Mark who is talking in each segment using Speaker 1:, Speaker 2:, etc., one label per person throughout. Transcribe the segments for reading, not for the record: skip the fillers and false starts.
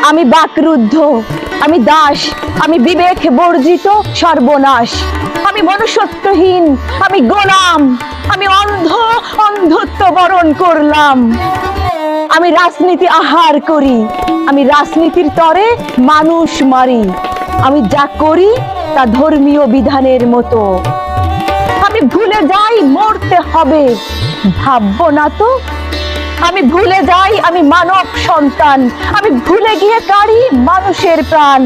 Speaker 1: আমি বাকরুদ্ধ, আমি দাস, আমি বিবেক বর্জিত সর্বনাশ, আমি মনুষ্যত্বহীন, আমি গোলাম, আমি অন্ধত্ব বরণ করলাম। আমি রাজনীতি আহার করি, আমি রাজনীতির তরে মানুষ মারি, আমি যা করি তা ধর্মীয় বিধানের মতো। আমি ভুলে যাই মরতে হবে, ভাববো না তো। আমি ভুলে যাই আমি মানব সন্তান, আমি ভুলে গিয়ে কাড়ি মানুষের প্রাণ।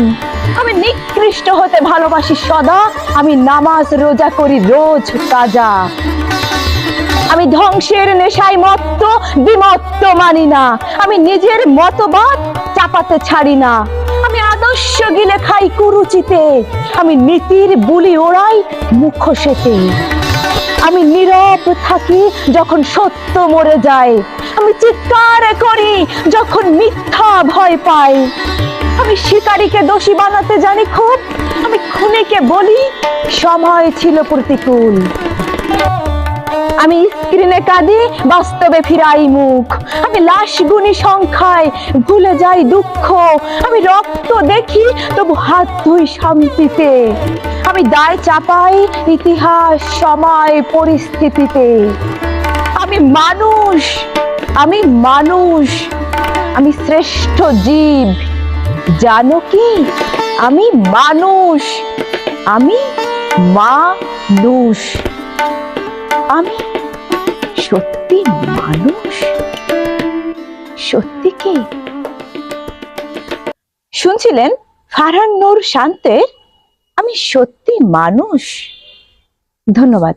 Speaker 1: আমি নিকৃষ্ট হতে ভালোবাসি সদা, আমি নামাজ রোজা করি রোজ কাজা। আমি ধ্বংসের নেশায় মত্ত, বিমত্ত মানি না, আমি নিজের মতবাদ চাপাতে ছাড়ি না। আমি আদর্শ গিলে খাই কুরুচিতে, আমি নীতির বুলি ওড়াই মুখোশেতে। আমি নীরব থাকি যখন সত্য মরে যায়, আমি চিৎকার করি যখন মিথ্যা ভয় পায়। আমি শিকারীকে দোষী বানাতে জানি খুব, আমি খুনিকে বলি সময় ছিল প্রতিকূল। আমি স্ক্রিনে কাঁদি, বাস্তবে ফিরাই মুখ, আমি লাশ গুনি সংখ্যায় ভুলে যাই দুঃখ। আমি রক্ত দেখি তবু হাত ধুই শান্তিতে, আমি দায় চাপাই ইতিহাস সময় পরিস্থিতিতে। আমি মানুষ, আমি মানুষ, আমি শ্রেষ্ঠ জীব, জানো কি? আমি মানুষ, আমি মানুষ, আমি সত্যি মানুষ। সত্যি কি? শুনছিলেন ফারহান নূর শান্তের আমি সত্যি মানুষ। ধন্যবাদ।